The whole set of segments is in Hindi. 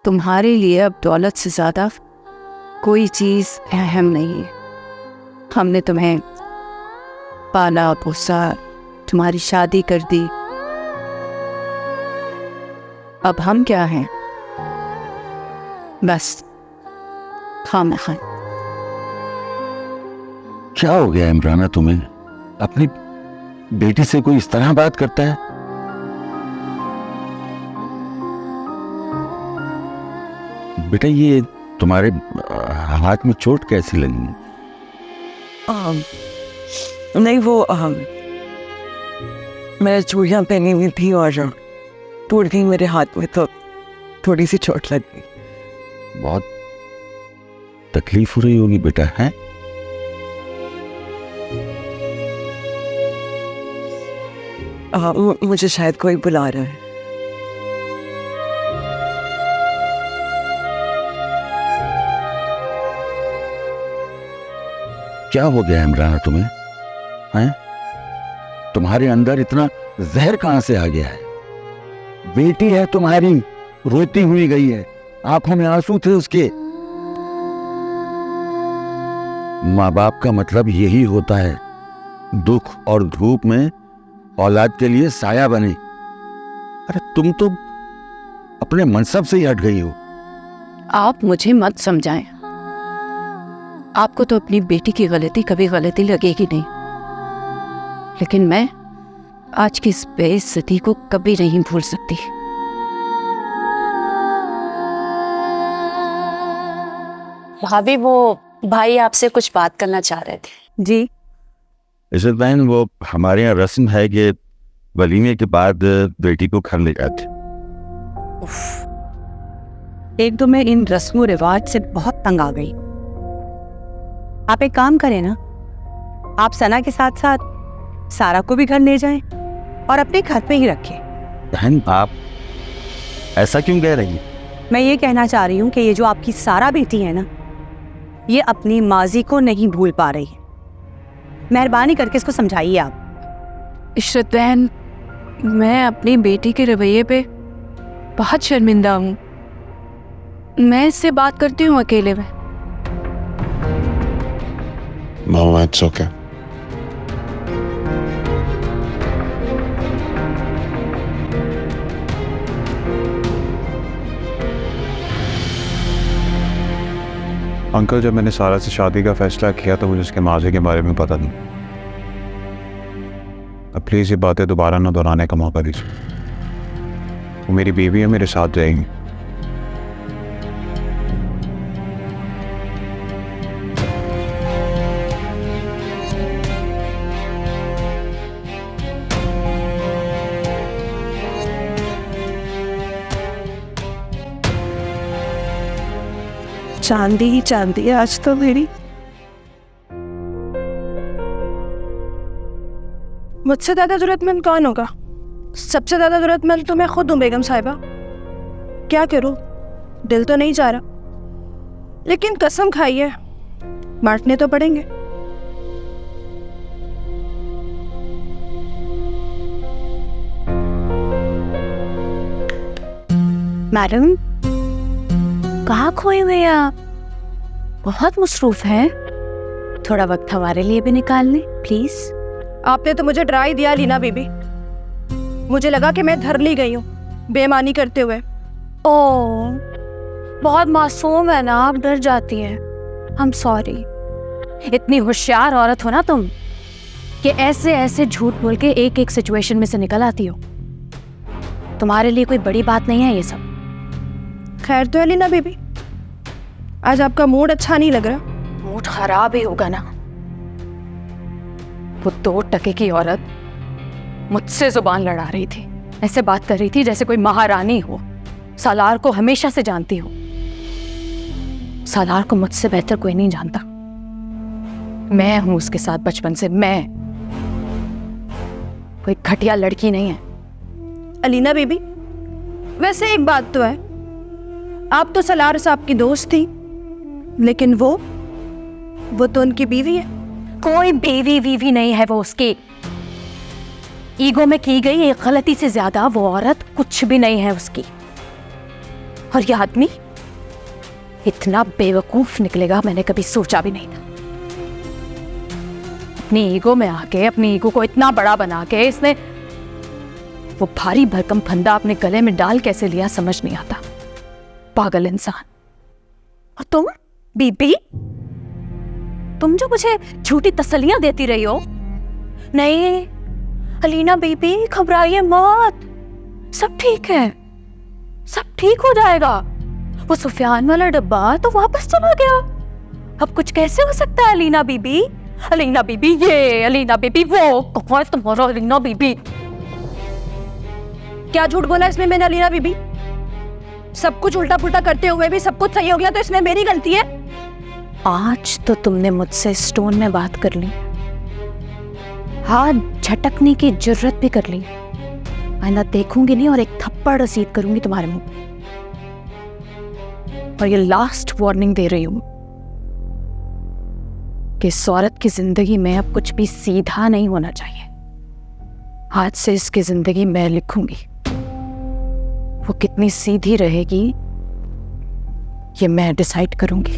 तुम्हारे लिए अब दौलत से ज़्यादा कोई चीज़ अहम नहीं है। हमने तुम्हें पाला पोसा, तुम्हारी शादी कर दी। अब हम क्या हैं? बस खामखा। क्या हो गया इमराना तुम्हें? अपनी बेटी से कोई इस तरह बात करता है? बेटा ये तुम्हारे हाथ में चोट कैसी लगी? नहीं वो मैं चूड़ियाँ पहनी हुई थी और टूट गई मेरे हाथ में, तो थोड़ी सी चोट लग गई। बहुत तकलीफ हो रही होगी बेटा, है? मुझे शायद कोई बुला रहा है। क्या हो गया इमराना तुम्हें? हैं? तुम्हारे अंदर इतना जहर कहां से आ गया है? बेटी है तुम्हारी, रोती हुई गई है, आंखों में आंसू थे उसके। माँ बाप का मतलब यही होता है, दुख और धूप में औलाद के लिए साया बने। अरे तुम तो अपने मनसब से ही हट गई हो। आप मुझे मत समझाएं। आपको तो अपनी बेटी की गलती कभी गलती लगेगी नहीं, लेकिन मैं आज की इस बेइज्जती को कभी नहीं भूल सकती। भाभी वो भाई आपसे कुछ बात करना चाह रहे थे। जी इशरत बहन, वो हमारे यहाँ रस्म है कि वलीमे के बाद बेटी को घर ले जाते। एक तो मैं इन रस्मों रिवाज से बहुत तंग आ गई। आप एक काम करें ना, आप सना के साथ साथ सारा को भी घर ले जाएं और अपने घर पे ही रखें। बहन आप ऐसा क्यों कह रही हैं? मैं ये कहना चाह रही हूँ कि ये जो आपकी सारा बेटी है ना, ये अपनी माजी को नहीं भूल पा रही है। मेहरबानी करके इसको समझाइए आप। इशरत बहन, मैं अपनी बेटी के रवैये पे बहुत शर्मिंदा हूँ। मैं इससे बात करती हूँ अकेले में। Mama, it's okay. अंकल, जब मैंने सारा से शादी का फैसला किया तो मुझे उसके माजी के बारे में पता नहीं। अब प्लीज़ ये बातें दोबारा ना दोहराने का मौका दीजिए। वो मेरी बीवी है, मेरे साथ जाएंगी। चांदी ही चांदी है आज तो मेरी। मुझसे ज़्यादा ज़रूरतमंद कौन होगा? सबसे ज़्यादा ज़रूरतमंद तो मैं खुद हूँ बेगम साहिबा। क्या करूँ, दिल तो नहीं जा रहा, लेकिन कसम खाई है, बांटने तो पड़ेंगे। मैडम, कहाँ खोए हुए हैं आप? बहुत मसरूफ हैं। थोड़ा वक्त हमारे लिए भी निकाल लें प्लीज। आपने तो मुझे डरा ही दिया लीना बीबी। मुझे लगा कि मैं धर ली गई हूँ बेईमानी करते हुए। ओह, बहुत मासूम है ना आप, डर जाती हैं। I am sorry. इतनी होशियार औरत हो ना तुम कि ऐसे ऐसे झूठ बोल के एक एक सिचुएशन में से निकल आती हो। तुम्हारे लिए कोई बड़ी बात नहीं है ये सब। खैर तो है लीना बीबी, आज आपका मूड अच्छा नहीं लग रहा। मूड खराब ही होगा ना। वो 2 टके की औरत मुझसे जुबान लड़ा रही थी, ऐसे बात कर रही थी जैसे कोई महारानी हो। सालार को हमेशा से जानती हो। सालार को मुझसे बेहतर कोई नहीं जानता। मैं हूं उसके साथ बचपन से। मैं कोई घटिया लड़की नहीं है। अलीना बीबी, वैसे एक बात तो है, आप तो सलार साहब की दोस्त थी, लेकिन वो तो उनकी बीवी है। कोई बीवी वीवी नहीं है वो उसकी। ईगो में की गई एक गलती से ज्यादा वो औरत कुछ भी नहीं है उसकी। और ये आदमी इतना बेवकूफ निकलेगा मैंने कभी सोचा भी नहीं था। अपनी ईगो में आके अपनी ईगो को इतना बड़ा बना के इसने वो भारी भरकम फंदा अपने गले में डाल कैसे लिया समझ नहीं आता। पागल इंसान। और तुम बीबी, तुम जो मुझे झूठी तसल्लियां देती रही हो। नहीं अलीना बीबी, घबराइए मत, सब ठीक है, सब ठीक हो जाएगा। वो सुफियान वाला डब्बा तो वापस चला गया, अब कुछ कैसे हो सकता है अलीना बीबी? अलीना बीबी ये, अलीना बीबी वो, कौन है तुम्हारा अलीना बीबी? क्या झूठ बोला इसमें मैंने अलीना बीबी? सब कुछ उल्टा पुल्टा करते हुए भी सब कुछ सही हो गया तो इसमें मेरी गलती है? आज तो तुमने मुझसे स्टोन में बात कर ली, हाथ झटकने की जरूरत भी कर ली। आइंदा देखूंगी नहीं और एक थप्पड़ रसीद करूंगी तुम्हारे मुंह पे। और ये लास्ट वार्निंग दे रही हूं कि इस औरत की जिंदगी में अब कुछ भी सीधा नहीं होना चाहिए। आज से इसकी जिंदगी मैं लिखूंगी, वो कितनी सीधी रहेगी ये मैं डिसाइड करूंगी।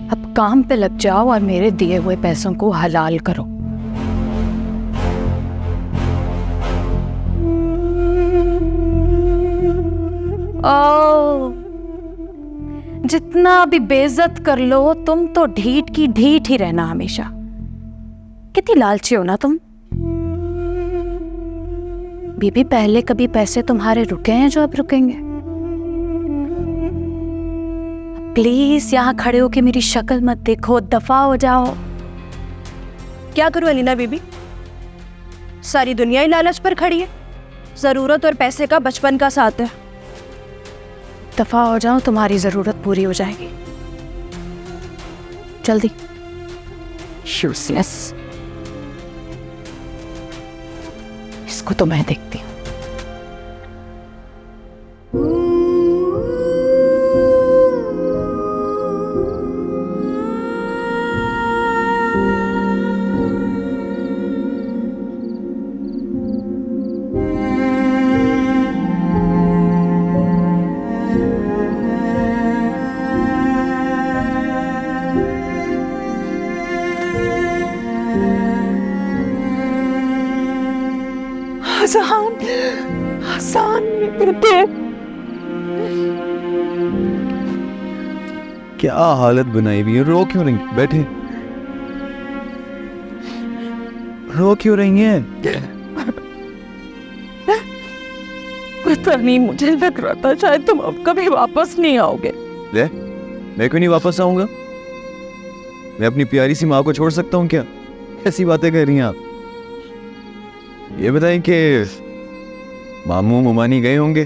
अब काम पे लग जाओ और मेरे दिए हुए पैसों को हलाल करो। ओ, जितना भी बेइज्जत कर लो तुम तो ढीठ की ढीठ ही रहना हमेशा। कितनी लालची हो ना तुम। बीबी, पहले कभी पैसे तुम्हारे रुके हैं जो अब रुकेंगे? प्लीज यहाँ खड़े होके मेरी शक्ल मत देखो, दफा हो जाओ। क्या करूं अलीना बीबी, सारी दुनिया ही लालच पर खड़ी है। जरूरत और पैसे का बचपन का साथ है। दफा हो जाओ, तुम्हारी जरूरत पूरी हो जाएगी। जल्दी। यूजलेस। इसको तो मैं देखती हूँ। हसन, हसन बेटे। क्या हालत बनाई हुई है, रो क्यों रही? बैठे, रो क्यों रही हैं? पता नहीं, मुझे लग रहा था शायद तुम अब कभी वापस नहीं आओगे। ले, मैं क्यों नहीं वापस आऊंगा? मैं अपनी प्यारी सी माँ को छोड़ सकता हूँ क्या? कैसी बातें कर रही हैं आप? ये बताएं कि मामू मुमानी गए होंगे?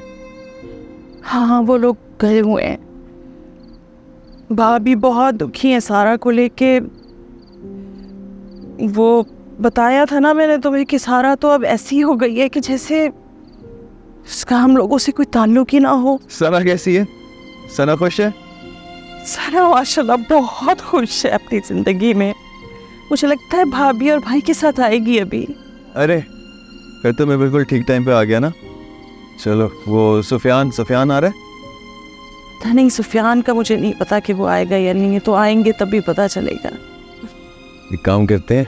हाँ, वो लोग गए हुए हैं। भाभी बहुत दुखी है सारा को लेके। वो बताया था ना मैंने तुम्हें कि सारा तो अब ऐसी हो गई है कि जैसे उसका हम लोगों से कोई ताल्लुक ही ना हो। सना कैसी है? सना खुश है? सना माशाल्लाह बहुत खुश है अपनी जिंदगी में। मुझे लगता है भाभी और भाई के साथ आएगी अभी। अरे फिर तो मैं बिल्कुल ठीक टाइम पे आ गया ना। चलो, वो सुफियान आ रहा है? नहीं, सुफियान का मुझे नहीं पता कि वो आएगा या नहीं, तो आएंगे तभी पता चलेगा। एक काम करते हैं,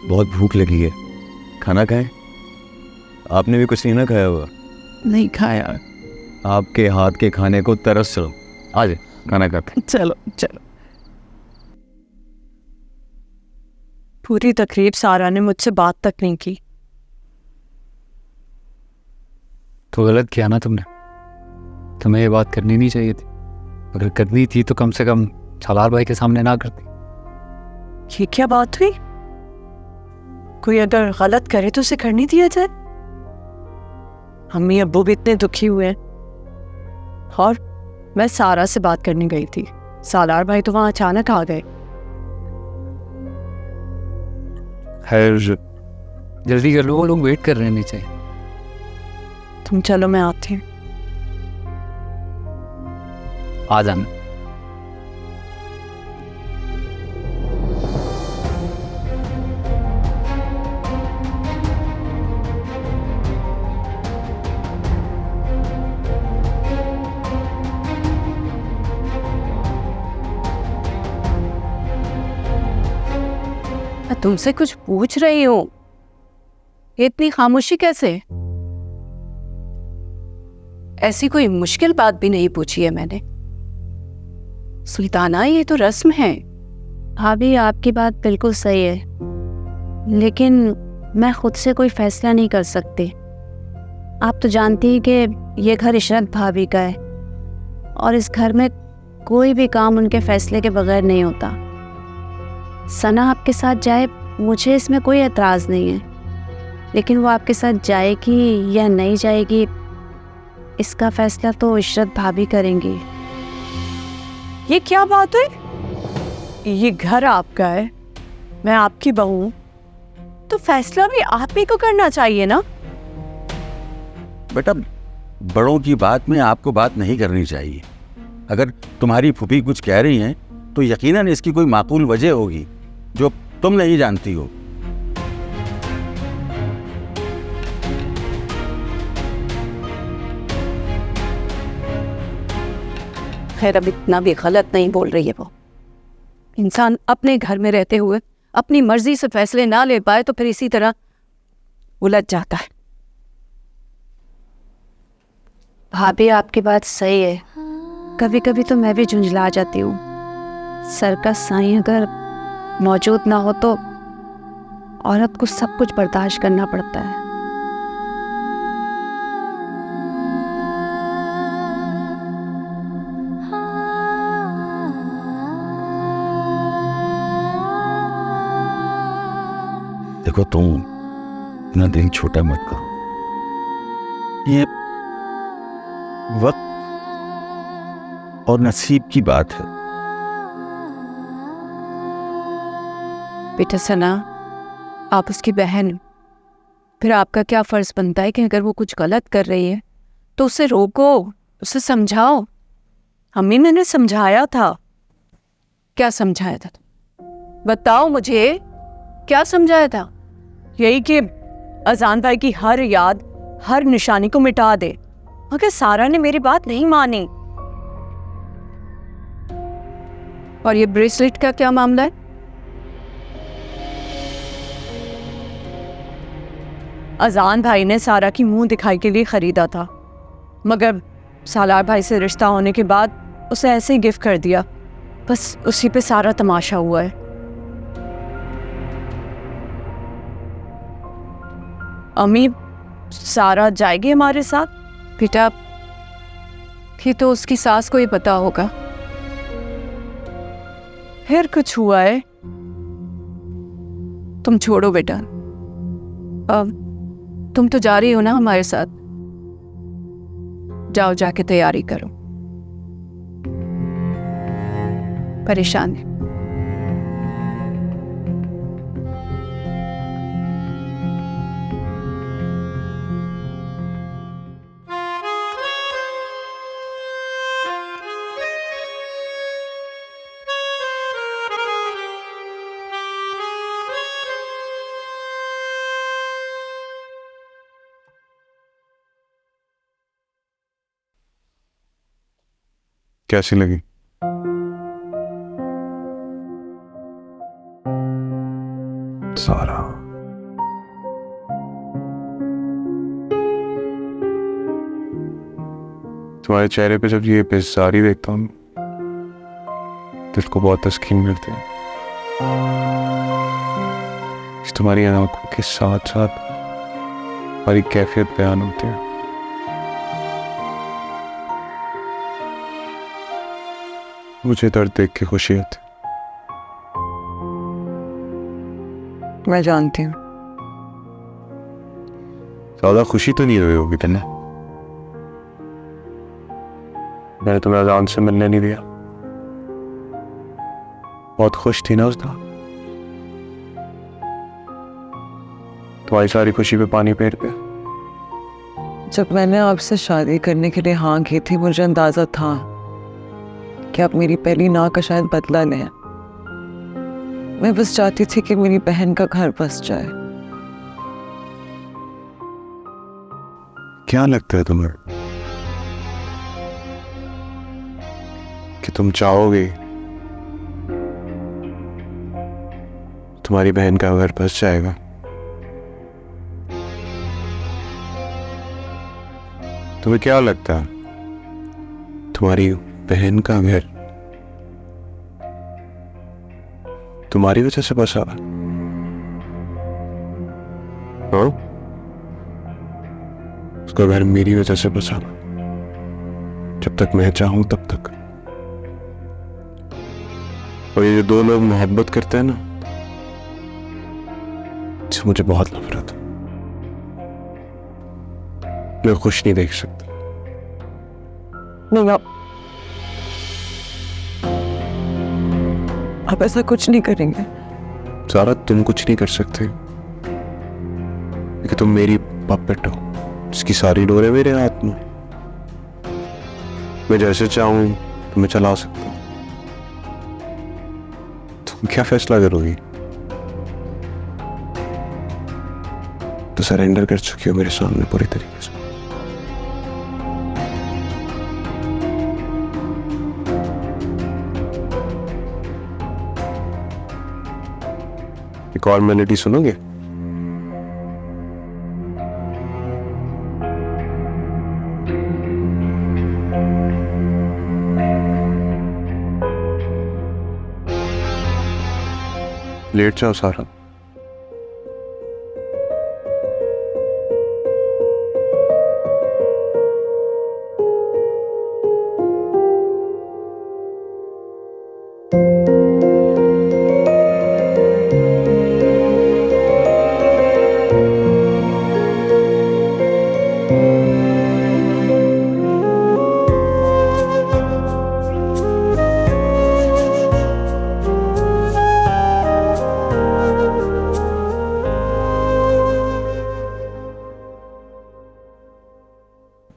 बहुत भूख लगी है, खाना खाएं। आपने भी कुछ नहीं ना खाया हुआ? नहीं खाया। आपके हाथ के खाने को तरस चलो, आ जाए खाना खाते। चलो चलो। पूरी तकरीब सारा ने मुझसे बात तक नहीं की। तो गलत किया ना तुमने, तुम्हें ये बात करनी नहीं चाहिए थी। अगर करनी थी तो कम से कम सालार भाई के सामने ना करती। ये क्या बात हुई? कोई अगर गलत करे तो उसे करने दिया जाए? अम्मी अब्बू भी इतने दुखी हुए हैं। और मैं सारा से बात करने गई थी, सालार भाई तो वहां अचानक आ गए। खैर, जल्दी कर लो, वो लोग वेट कर रहे हैं नीचे। तुम चलो, मैं आती हूँ। आ जाना। तुमसे कुछ पूछ रही हूं, इतनी खामोशी कैसे? ऐसी कोई मुश्किल बात भी नहीं पूछी है मैंने। सुल्ताना, ये तो रस्म है। भाभी आपकी बात बिल्कुल सही है, लेकिन मैं खुद से कोई फैसला नहीं कर सकती। आप तो जानती हैं कि ये घर इशरत भाभी का है और इस घर में कोई भी काम उनके फैसले के बगैर नहीं होता। सना आपके साथ जाए, मुझे इसमें कोई एतराज़ नहीं है, लेकिन वो आपके साथ जाएगी या नहीं जाएगी, इसका फैसला तो इशरत भाभी करेंगी। ये क्या बात है? ये घर आपका है, मैं आपकी बहू हूं, तो फैसला भी आप ही को करना चाहिए ना। बेटा, बड़ों की बात में आपको बात नहीं करनी चाहिए। अगर तुम्हारी फूफी कुछ कह रही हैं तो यकीनन इसकी कोई माकूल वजह होगी जो तुम नहीं जानती हो। खैर, अब इतना भी गलत नहीं बोल रही है वो। इंसान अपने घर में रहते हुए अपनी मर्जी से फैसले ना ले पाए तो फिर इसी तरह उलझ जाता है। भाभी आपकी बात सही है, कभी कभी तो मैं भी झुंझला जाती हूँ। सर का साईं अगर मौजूद ना हो तो औरत को सब कुछ बर्दाश्त करना पड़ता है। देखो, तुम इतना दिल छोटा मत करो। ये वक्त और नसीब की बात है। बेटा सना, आप उसकी बहन, फिर आपका क्या फर्ज बनता है कि अगर वो कुछ गलत कर रही है तो उसे रोको, उसे समझाओ। अम्मी, मैंने समझाया था। क्या समझाया था? बताओ मुझे, क्या समझाया था? यही कि अजान भाई की हर याद, हर निशानी को मिटा दे, मगर सारा ने मेरी बात नहीं मानी। और ये ब्रेसलेट का क्या मामला है? अजान भाई ने सारा की मुंह दिखाई के लिए खरीदा था, मगर सालार भाई से रिश्ता होने के बाद उसे ऐसे ही गिफ्ट कर दिया। बस उसी पे सारा तमाशा हुआ है। अम्मी, सारा जाएगी हमारे साथ? बेटा, ये तो उसकी सास को ही पता होगा। फिर कुछ हुआ है? तुम छोड़ो बेटा, तुम तो जा रही हो ना हमारे साथ। जाओ, जाके तैयारी करो। परेशान है। कैसी लगी? सारा, तुम्हारे चेहरे पे जब ये बेजारी देखता हूँ दिल को बहुत तस्कीन मिलती है। तुम्हारी आंखों के साथ साथ हमारी कैफियत बयान होती है। मुझे दर्द देख के खुशी आती। मैं जानती हूँ। ज्यादा खुशी तो नहीं हुई होगी तुमने? मैंने तुम्हें अजान से मिलने नहीं दिया। बहुत खुश थी ना उस दिन। तुम्हारी सारी खुशी पे पानी फेर पे। जब मैंने आपसे शादी करने के लिए हाँ की थी, मुझे अंदाजा था कि आप मेरी पहली ना का शायद बदला लें। मैं बस चाहती थी कि मेरी बहन का घर बस जाए। क्या लगता है तुम्हें कि तुम चाहोगे तुम्हारी बहन का घर बस जाएगा। तुम्हें क्या लगता है तुम्हारी बहन का घर तुम्हारी वजह से बसा? हाँ, उसका घर मेरी वजह से बसा। जब तक मैं चाहूं तब तक। और ये जो दो लोग मोहब्बत करते हैं ना, इससे मुझे बहुत नफरत है। मैं खुश नहीं देख सकता। नहीं, आप ऐसा कुछ नहीं करेंगे। सारा तुम कुछ नहीं कर सकते, क्योंकि तुम मेरी पपेट हो, जिसकी सारी डोरें मेरे हाथ में। मैं जैसे चाहूं तुम्हें चला सकता हूं। तुम क्या फैसला करोगी? तो सरेंडर कर चुकी हो मेरे सामने पूरी तरीके से। एक और मेलोडी सुनोगे? लेट जाओ सारा।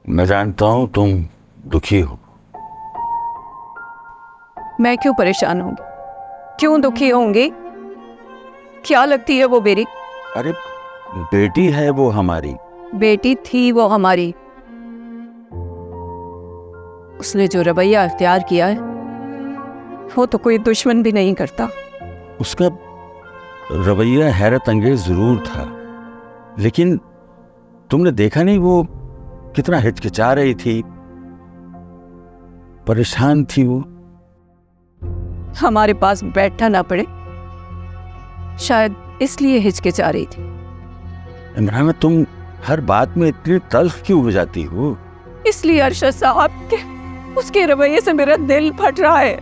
मैं जानता हूं तुम दुखी हो। मैं क्यों परेशान होंगी, क्यों दुखी होंगी? क्या लगती है वो मेरी? अरे बेटी है वो हमारी। बेटी थी वो हमारी। उसने जो रवैया अख्तियार किया है वो तो कोई दुश्मन भी नहीं करता। उसका रवैया हैरत अंगेज जरूर था, लेकिन तुमने देखा नहीं वो कितना हिचकिचा रही थी, परेशान थी वो। हमारे पास बैठना ना पड़े, शायद इसलिए हिचकिचा रही थी। इमरान, तुम हर बात में इतनी तल्ख क्यों हो जाती हो? इसलिए अरशद साहब के उसके रवैये से मेरा दिल फट रहा है।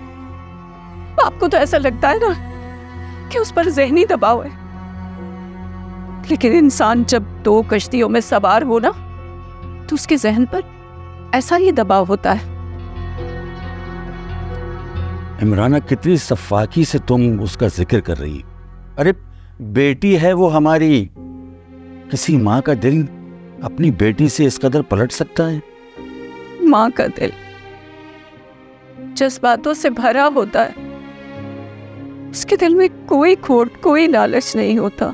आपको तो ऐसा लगता है ना कि उस पर ज़हनी दबाव है, लेकिन इंसान जब दो कश्तियों में सवार हो ना, तो उसके जहन पर ऐसा ही दबाव होता है। इमराना, कितनी सफाकी से तुम उसका जिक्र कर रही हो। अरे बेटी है वो हमारी। किसी माँ का दिल अपनी बेटी से इस कदर पलट सकता है? माँ का दिल जज्बातों से भरा होता है, उसके दिल में कोई खोट, कोई लालच नहीं होता।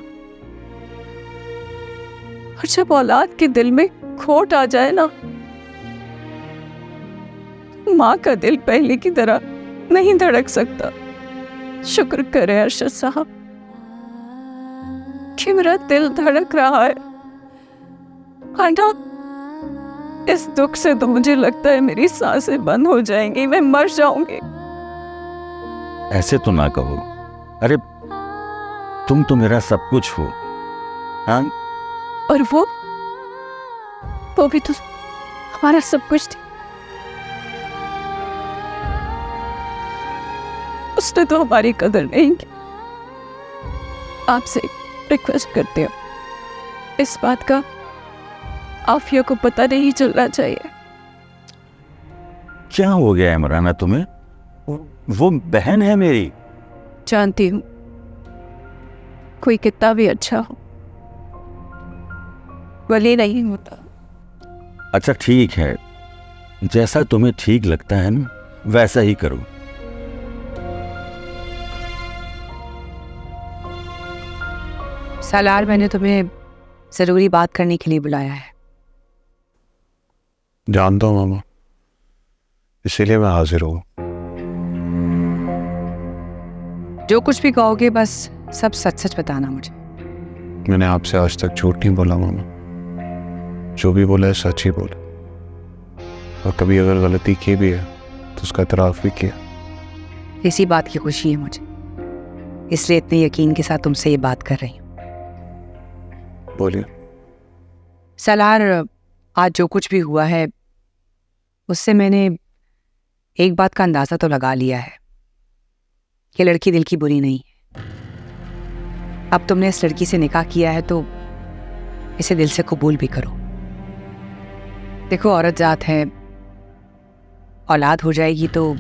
और जब औलाद के दिल में खोट आ जाए ना, माँ का दिल पहले की तरह नहीं धड़क सकता। शुक्र करें अरशद साहब कि मेरा दिल धड़क रहा है। आंटा, इस दुख से तो मुझे लगता है मेरी सांसें बंद हो जाएंगी, मैं मर जाऊंगी। ऐसे तो ना कहो। अरे तुम तो मेरा सब कुछ हो। हाँ, और वो भी तो हमारा सब कुछ थी। उसने तो हमारी कदर नहीं की। आपसे रिक्वेस्ट करते हो, इस बात का आफिया को पता नहीं चलना चाहिए। क्या हो गया इमराना तुम्हें? वो बहन है मेरी। जानती हूँ, कोई कितना भी अच्छा हो, वली नहीं होता। अच्छा ठीक है, जैसा तुम्हें ठीक लगता है ना, वैसा ही करो। सालार, मैंने तुम्हें जरूरी बात करने के लिए बुलाया है। जानता हूँ मामा, इसीलिए मैं हाजिर हूँ। जो कुछ भी कहोगे बस सब सच सच बताना मुझे। मैंने आपसे आज तक झूठ नहीं बोला मामा, जो भी बोला है सच ही बोला, और कभी अगर गलती की भी है तो उसका इतराफ़ भी किया। इसी बात की खुशी है मुझे, इसलिए इतने यकीन के साथ तुमसे ये बात कर रही हूँ। बोलिए। सलार, आज जो कुछ भी हुआ है उससे मैंने एक बात का अंदाज़ा तो लगा लिया है कि लड़की दिल की बुरी नहीं है। अब तुमने इस लड़की से निकाह किया है तो इसे दिल से कबूल भी करो। देखो, औरत जात है, औलाद हो जाएगी तो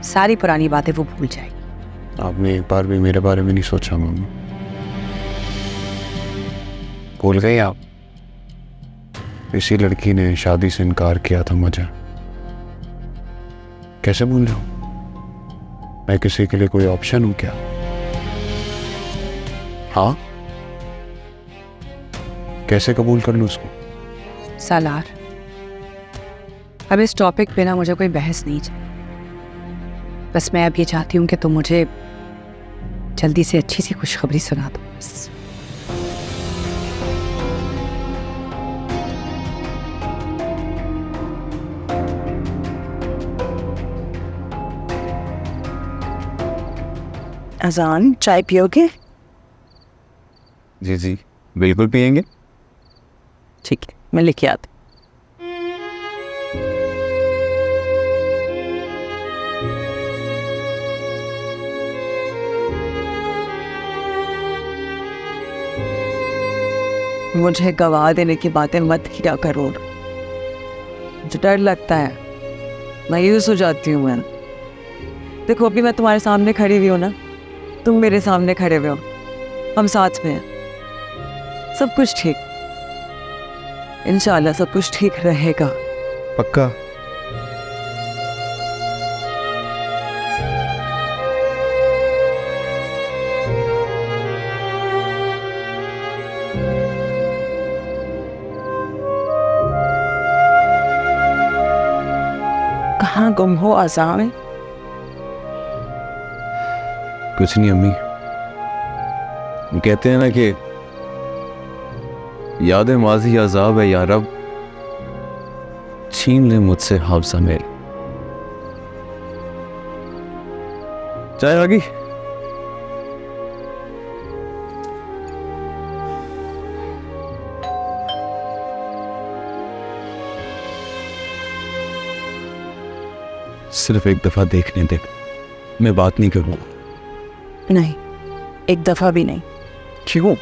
सारी पुरानी बातें वो भूल जाएगी। आपने एक बार भी मेरे बारे में नहीं सोचा मामा। भूल गई आप? इसी लड़की ने शादी से इनकार किया था मुझे। कैसे भूल जाऊं? मैं किसी के लिए कोई ऑप्शन हूं क्या? हाँ, कैसे कबूल कर लूं उसको? सालार, अब इस टॉपिक पे ना मुझे कोई बहस नहीं चाहिए। बस मैं अब ये चाहती हूँ कि तुम मुझे जल्दी से अच्छी सी खुशखबरी सुना दो बस। अजान, चाय पियोगे? जी जी बिल्कुल पियेंगे। ठीक है, मैं लेके आती। मुझे गवा देने की बातें मत किया करो, मुझे डर लगता है, मायूस हो जाती हूँ मैं। देखो, अभी मैं तुम्हारे सामने खड़ी हुई हूँ ना, तुम मेरे सामने खड़े हुए हो, हम साथ में हैं, सब कुछ ठीक, इंशाल्लाह सब कुछ ठीक रहेगा। पक्का? कहाँ गुम हो आज़ाम? कुछ नहीं अम्मी, कहते हैं ना कि याद माजी अजाब है या रब, छीन ले मुझसे हावसा मेल। चाय आ गई? सिर्फ एक दफा देखने दे, मैं बात नहीं करूंगा। नहीं, एक दफा भी नहीं। क्यों?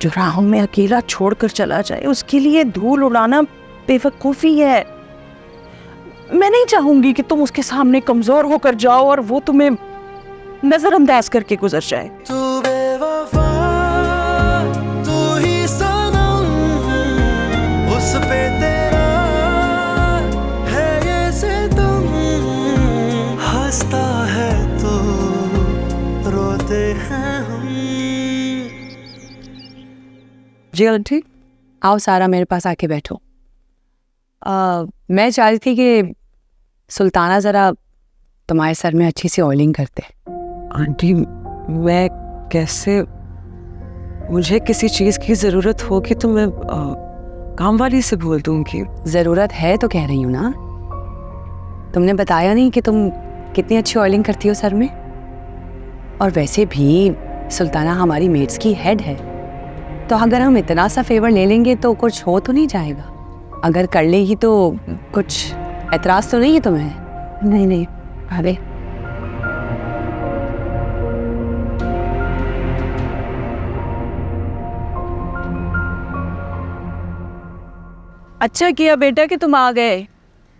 जो राहों में अकेला छोड़कर चला जाए उसके लिए धूल उड़ाना बेवकूफी है। मैं नहीं चाहूंगी कि तुम उसके सामने कमजोर होकर जाओ और वो तुम्हें नजरअंदाज करके गुजर जाए। तू बेवफा, तू ही सनम, उस पे तेरा है ये सितम, हंसता है तो रोते हैं हम। जी आंटी, आओ सारा मेरे पास आके बैठो। मैं चाह रही थी कि सुल्ताना ज़रा तुम्हारे सर में अच्छी सी ऑयलिंग करते। आंटी, मैं कैसे, मुझे किसी चीज़ की ज़रूरत होगी तो मैं काम वाली से बोल दूंगी। ज़रूरत है तो कह रही हूँ ना, तुमने बताया नहीं कि तुम कितनी अच्छी ऑयलिंग करती हो सर में। और वैसे भी सुल्ताना हमारी मेड्स की हेड है, तो अगर हम इतना सा फेवर ले लेंगे तो कुछ हो तो नहीं जाएगा। अगर कर लेगी तो कुछ एतराज़ तो नहीं है तुम्हें? नहीं नहीं, अरे अच्छा किया बेटा कि तुम आ गए,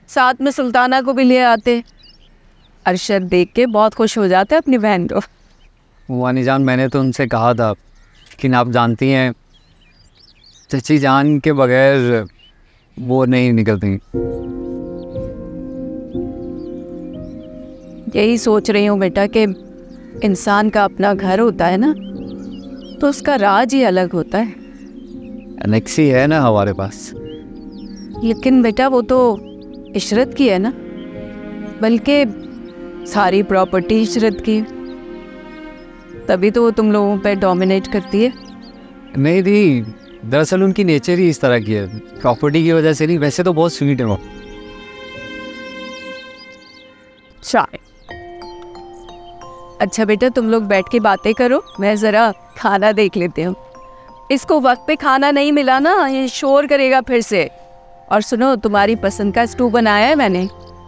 साथ में सुल्ताना को भी ले आते। अरशद देख के बहुत खुश हो जाते अपनी बहन को। वानी जान, मैंने तो उनसे कहा था, लेकिन आप जानती हैं चची जान के बगैर वो नहीं निकलती। यही सोच रही हूँ बेटा कि इंसान का अपना घर होता है ना, तो उसका राज ही अलग होता है। एनेक्सी है ना हमारे पास। लेकिन बेटा वो तो इशरत की है ना, बल्कि सारी प्रॉपर्टी इशरत की, तभी तो वो तुम लोगों पे डोमिनेट करती है। नहीं दी, दरअसल उनकी नेचर ही इस तरह की है, प्रॉपर्टी की वजह से नहीं, वैसे तो बहुत स्वीट है वो। चाय। अच्छा बेटा, तुम लोग बैठ के बातें करो, मैं ज़रा खाना देख लेती हूँ। इसको वक्त पे खाना नहीं मिला ना, ये शोर करेगा फिर से। और सुनो, तुम्हारी पसंद का स्टू बनाया है मैंने,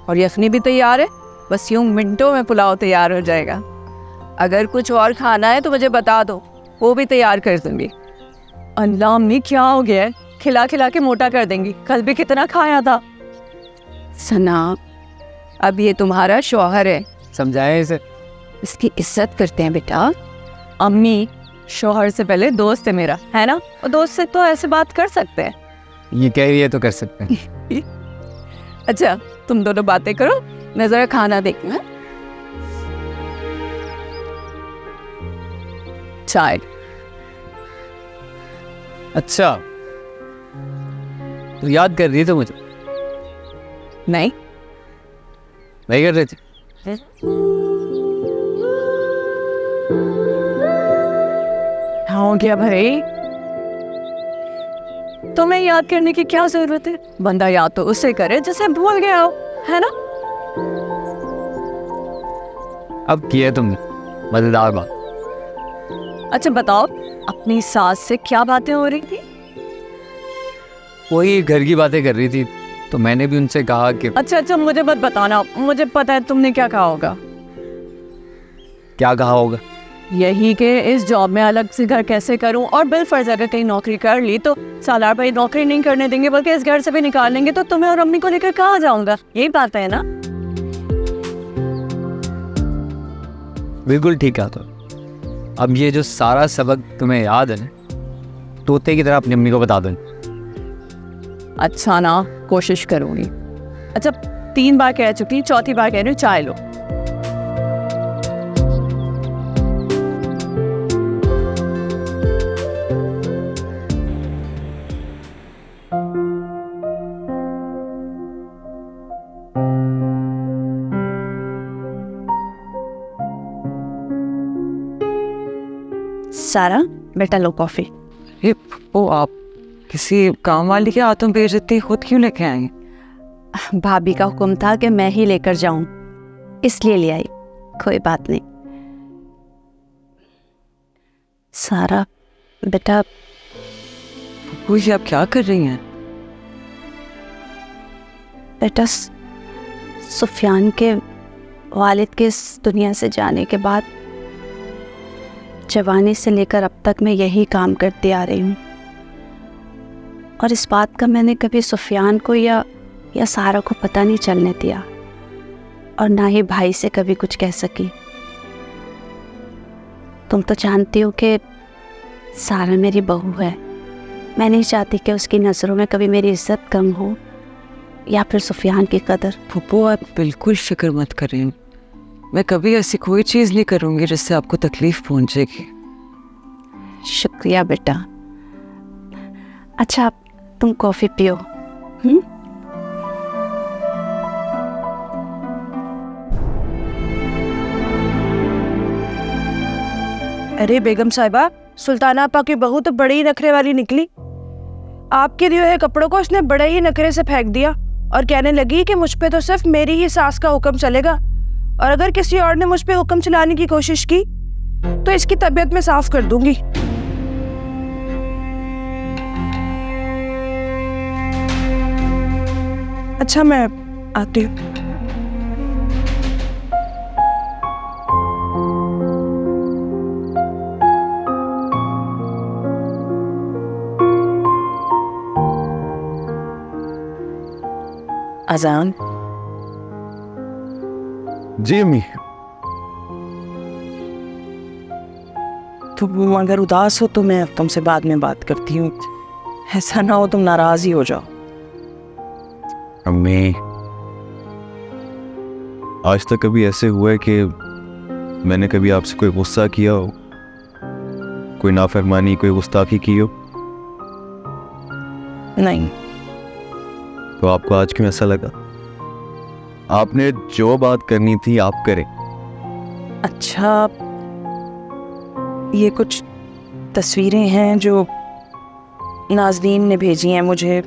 और यखनी भी तैयार है, बस यूं मिनटों में पुलाव तैयार हो जाएगा। अगर कुछ और खाना है तो मुझे बता दो, वो भी तैयार कर दूंगी। अल्लाह अम्मी क्या हो गया है, खिला खिला के मोटा कर देंगी, कल भी कितना खाया था। सना, अब ये तुम्हारा शौहर है, समझाए इसे। इसकी इज्जत करते हैं बेटा। अम्मी, शौहर से पहले दोस्त है मेरा, है ना, और दोस्त से तो ऐसे बात कर सकते हैं। ये कह रही है तो कर सकते हैं। अच्छा, तुम दोनों बातें करो, मैं ज़रा खाना देखूँ। चाय। अच्छा, तो याद कर रही थी मुझे? नहीं नहीं कर रही थी? हो गया भाई, तुम्हें याद करने की क्या जरूरत है, बंदा याद तो उसे करे जिसे भूल गया हो, है ना। अब किया तुमने मजेदार बात। अच्छा बताओ, अपनी सास से क्या बातें हो रही थी? वही घर की बातें कर रही थी, तो मैंने भी उनसे कहा कि अच्छा, मुझे मत बताना, मुझे पता है तुमने क्या कहा होगा। क्या कहा होगा? यही कि इस जॉब में अलग से घर कैसे करूं, और बिलफर्ज अगर कहीं नौकरी कर ली तो सालार भाई नौकरी नहीं करने देंगे, बल्कि इस घर से भी निकाल लेंगे, तो तुम्हें और अम्मी को लेकर कहाँ जाऊंगा। यही बात है ना। बिल्कुल ठीक है। तो अब ये जो सारा सबक तुम्हें याद है ना, तोते की तरह अपनी अम्मी को बता दो। अच्छा ना, कोशिश करूंगी। अच्छा, 3 बार कह चुकी, चौथी बार कह रही हूँ, चाय लो। सारा, बेटा लो कॉफी। ये वो आप किसी काम वाली के हाथों भेज देती, खुद क्यों लेके आई? भाभी का हुक्म था कि मैं ही लेकर जाऊं, इसलिए ले आई। कोई बात नहीं। सारा बेटा, वो ये आप क्या कर रही हैं? बेटा, सुफियान के वालिद के इस दुनिया से जाने के बाद जवानी से लेकर अब तक मैं यही काम करती आ रही हूँ, और इस बात का मैंने कभी सुफियान को या सारा को पता नहीं चलने दिया, और ना ही भाई से कभी कुछ कह सकी। तुम तो जानती हो कि सारा मेरी बहू है, मैं नहीं चाहती कि उसकी नज़रों में कभी मेरी इज्जत कम हो या फिर सुफियान की कदर। फुप्पो, आप बिल्कुल फिक्र मत करें, मैं कभी ऐसी कोई चीज़ नहीं करूँगी जिससे आपको तकलीफ पहुँचेगी। शुक्रिया बेटा। अच्छा, तुम कॉफ़ी पियो। अरे बेगम साहिबा, सुल्ताना आपा की बहू तो बड़ी ही नखरे वाली निकली। आपके दिए हुए कपड़ों को उसने बड़े ही नखरे से फेंक दिया और कहने लगी कि मुझ पे तो सिर्फ मेरी ही सास का हुक्म चलेगा, और अगर किसी और ने मुझ पे हुक्म चलाने की कोशिश की तो इसकी तबीयत में साफ कर दूंगी। अच्छा, मैं आती हूँ। अजान। जी अम्मी। तुम अगर उदास हो तो मैं तुमसे बाद में बात करती हूँ, ऐसा ना हो तुम नाराज ही हो जाओ। अम्मी, आज तक कभी ऐसे हुआ है कि मैंने कभी आपसे कोई गुस्सा किया हो, कोई नाफरमानी, कोई गुस्ताखी की हो? नहीं। तो आपको आज क्यों ऐसा लगा? आपने जो बात करनी थी आप करें। अच्छा, ये कुछ तस्वीरें हैं जो नाज़रीन ने भेजी हैं मुझे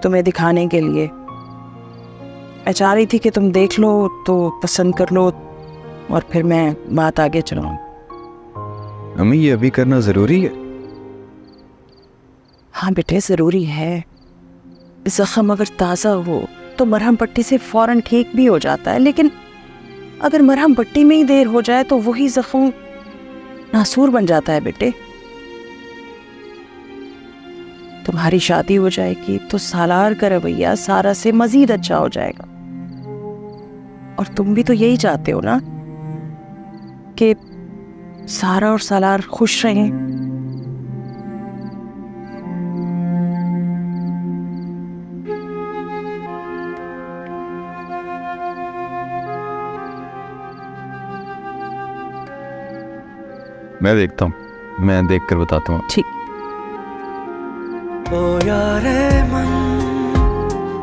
तुम्हें दिखाने के लिए। मैं चाह रही थी कि तुम देख लो तो पसंद कर लो और फिर मैं बात आगे चलाऊं। अम्मी ये अभी करना जरूरी है? हाँ बेटे, ज़रूरी है। ज़ख्म अगर ताज़ा हो तो मरहम पट्टी से फ़ौरन ठीक भी हो जाता है, लेकिन अगर मरहम पट्टी में ही देर हो जाए तो वही ज़ख्म नासूर बन जाता है बेटे। तुम्हारी शादी हो जाएगी तो सालार का रवैया सारा से मजीद अच्छा हो जाएगा, और तुम भी तो यही चाहते हो ना कि सारा और सालार खुश रहें। मैं देखता हूँ, मैं देख कर बताता हूँ। ठीक। ओ यारे मन,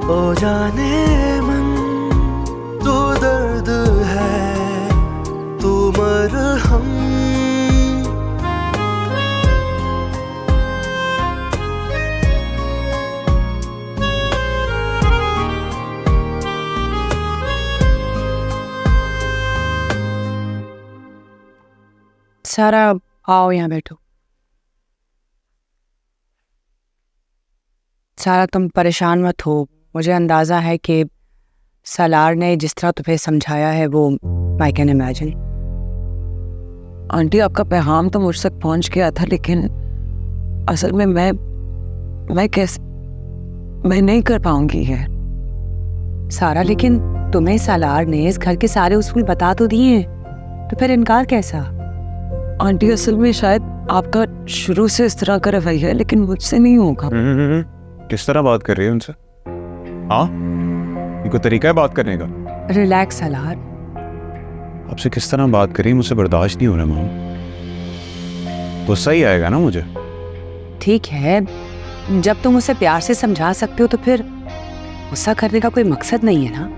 ओ जाने मन, तू दर्द है, तू मरहम। सारा आओ यहाँ बैठो। सारा तुम परेशान मत हो। मुझे अंदाज़ा है कि सालार ने जिस तरह तुम्हें समझाया है वो आई कैन इमेजिन। आंटी, आपका पैगाम तो मुझ तक पहुंच गया था, लेकिन असल में मैं कैसे, मैं नहीं कर पाऊंगी है सारा। लेकिन तुम्हें सालार ने इस घर के सारे उसूल बता तो दिए हैं, तो फिर इनकार कैसा? आंटी, असल में शायद आपका शुरू से इस तरह का रवैया है, लेकिन मुझसे नहीं होगा। किस तरह बात कर रही है उनसे? हाँ, इनको तरीका है बात करने का? रिलैक्स सालार। आपसे किस तरह बात करी, मुझसे बर्दाश्त नहीं हो रहा माम। गुस्सा ही आएगा ना मुझे। ठीक है, जब तुम उसे प्यार से समझा सकते हो तो फिर गुस्सा करने का कोई मकसद नहीं है ना।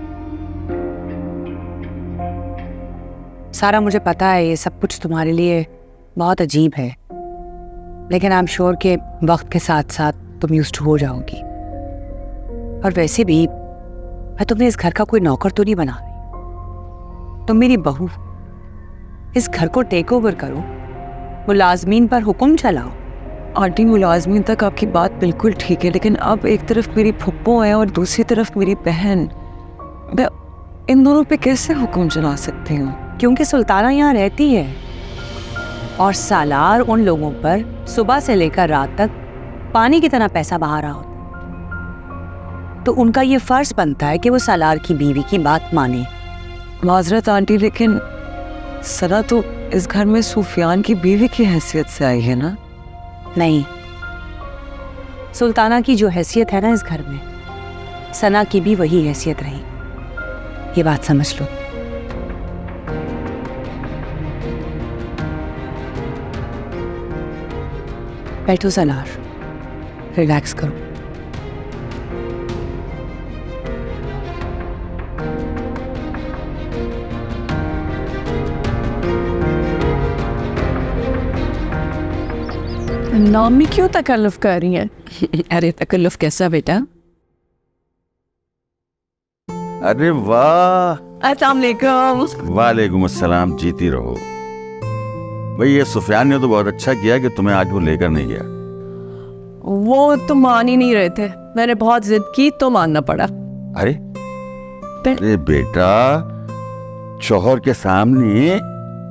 सारा, मुझे पता है ये सब कुछ तुम्हारे लिए बहुत अजीब है, लेकिन आई एम श्योर कि वक्त के साथ साथ तुम यूज्ड हो जाओगी। और वैसे भी मैं तुम्हें इस घर का कोई नौकर तो नहीं बना रही। तुम मेरी बहू, इस घर को टेक ओवर करो, मुलाजमीन पर हुक्म चलाओ। आंटी, मुलाजमीन तक आपकी बात बिल्कुल ठीक है, लेकिन अब एक तरफ मेरी फुप्पो है और दूसरी तरफ मेरी बहन। मैं इन दोनों पे कैसे हुक्म चला सकती हूँ? क्योंकि सुल्ताना यहाँ रहती है और सालार उन लोगों पर सुबह से लेकर रात तक पानी की तरह पैसा बहा रहा होता है, तो उनका ये फर्ज बनता है कि वो सालार की बीवी की बात माने। माजरत आंटी, लेकिन सना तो इस घर में सुफियान की बीवी की हैसियत से आई है ना? नहीं, सुल्ताना की जो हैसियत है ना इस घर में, सना की भी वही हैसियत रही। ये बात समझ लो। बैठो सालार, रिलैक्स करो। नामी क्यों तकल्लुफ कर रही हैं? अरे तकल्लुफ कैसा बेटा? अरे वाह, अस्सलाम वालेकुम। वालेकुम अस्सलाम, जीती रहो। भाई ये सुफियान ने तो बहुत अच्छा किया कि तुम्हें आज वो लेकर नहीं गया। वो तो मान ही नहीं रहे थे, मैंने बहुत जिद की तो मानना पड़ा। अरे अरे बेटा, शौहर के सामने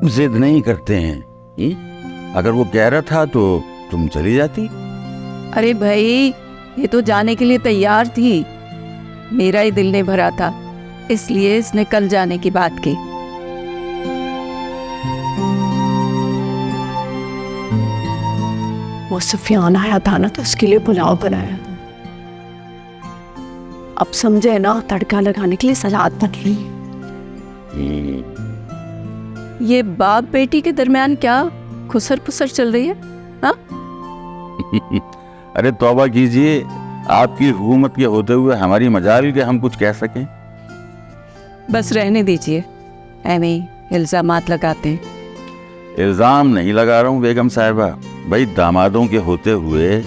जिद नहीं करते हैं। अगर वो कह रहा था तो तुम चली जाती। अरे भाई, ये तो जाने के लिए तैयार थी, मेरा ही दिल नहीं भरा था, इसलिए इसने कल जाने की बात की। वो सुफियान आया था ना, तो उसके लिए पुलाव बनाया। अब समझे ना, तड़का लगाने के लिए सलाद बन रही। ये बाप बेटी के दरमियान क्या खुसर पुसर चल रही है? हाँ? अरे तौबा कीजिए, आपकी हुकूमत के होते हुए हमारी मजाल के हम कुछ कह सकें। बस रहने दीजिए, एਵੇਂ ही इल्ज़ामात लगाते हैं। इल्ज़ाम नहीं लगा रहा हूँ बेगम साहिबा, भाई दामादों के होते हुए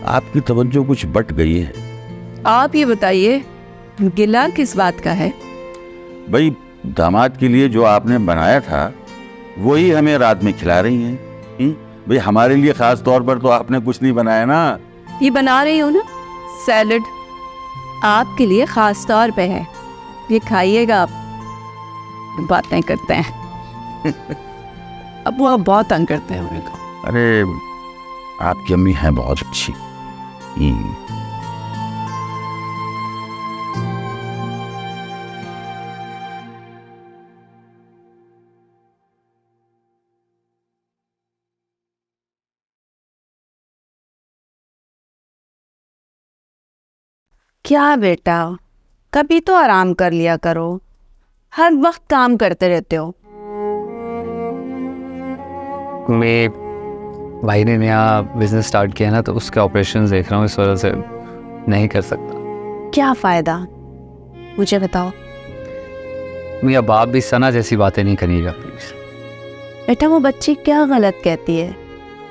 आपकी तवज्जो कुछ बट गई है। आप ये बताइए, गिला किस बात का है? भाई दामाद के लिए जो आपने बनाया था वही हमें रात में खिला रही हैं। भाई हमारे लिए खास तौर पर तो आपने कुछ नहीं बनाया ना। ये बना रही हूँ ना, सैलड आपके लिए खास तौर पे है, ये खाइएगा आप। बातें करते हैं अब वो बहुत तंग करते हैं मेरे को। अरे आपकी अम्मी हैं बहुत अच्छी। क्या बेटा, कभी तो आराम कर लिया करो, हर वक्त काम करते रहते हो। मैं भाई ने नया बिजनेस स्टार्ट किया ना, तो उसके ऑपरेशंस देख रहा हूँ, इस वजह से नहीं कर सकता। क्या फायदा, मुझे बताओ। मैं अब आप भी सना जैसी बातें नहीं करिएगा प्लीज। बेटा वो बच्ची क्या गलत कहती है,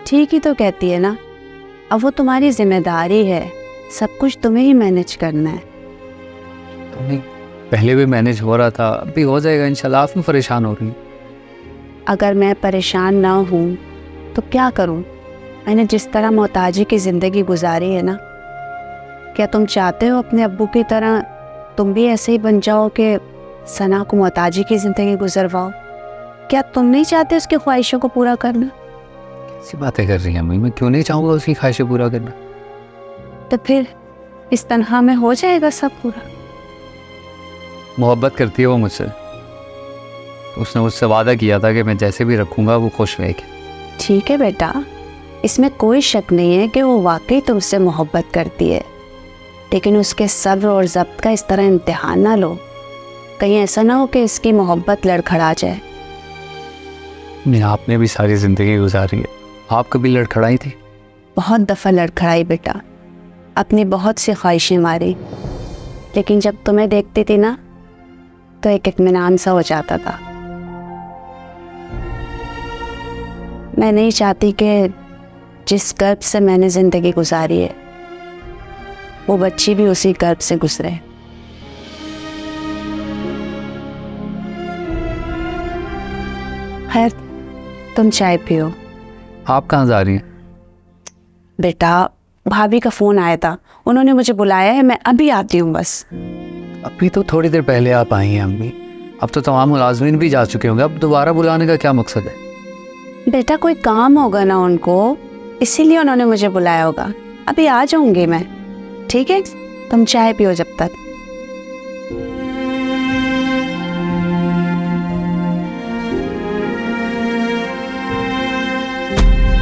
ठीक ही तो कहती है ना। अब वो तुम्हारी जिम्मेदारी है, सब कुछ तुम्हें ही मैनेज करना है। तो पहले भी मैनेज हो रहा था, अब भी हो जाएगा इंशाल्लाह। आप भी परेशान हो रही हैं। अगर मैं परेशान ना हूँ तो क्या करूँ? मैंने जिस तरह मोहताजी की ज़िंदगी गुजारी है ना, क्या तुम चाहते हो अपने अब्बू की तरह तुम भी ऐसे ही बन जाओ कि सना को मोहताजी की ज़िंदगी गुजरवाओ? क्या तुम नहीं चाहते उसकी ख्वाहिशों को पूरा करना? कैसी बातें कर रही हैं अम्मी, मैं क्यों नहीं चाहूँगा उसकी ख्वाहिशें पूरा करना। तो फिर इस तनहा में हो जाएगा सब पूरा। मोहब्बत करती है वो मुझसे, उसने मुझसे वादा किया था कि मैं जैसे भी रखूँगा वो खुश रहेगी। ठीक है बेटा, इसमें कोई शक नहीं है कि वो वाकई तुमसे मोहब्बत करती है, लेकिन उसके सब्र और ज़ब्त का इस तरह इम्तिहान ना लो, कहीं ऐसा ना हो कि इसकी मोहब्बत लड़खड़ा जाए। नहीं, आपने भी सारी ज़िंदगी गुजारी है, आप कभी लड़खड़ाई थी? बहुत दफ़ा लड़खड़ाई बेटा, अपनी बहुत सी ख्वाहिशें मारी, लेकिन जब तुम्हें देखती थी ना तो एक इत्मीनान सा हो जाता था। मैं नहीं चाहती कि जिस कर्ब से मैंने ज़िंदगी गुजारी है वो बच्ची भी उसी कर्ब से गुजरे। खैर तुम चाय पियो। आप कहाँ जा रही हैं? बेटा भाभी का फ़ोन आया था, उन्होंने मुझे बुलाया है, मैं अभी आती हूँ बस। अभी तो थोड़ी देर पहले आप आई हैं अम्मी, अब तो तमाम मुलाजमीन भी जा चुके होंगे, अब दोबारा बुलाने का क्या मकसद है? बेटा कोई काम होगा ना उनको, इसीलिए उन्होंने मुझे बुलाया होगा। अभी आ जाऊंगी मैं, ठीक है? तुम चाय पियो जब तक।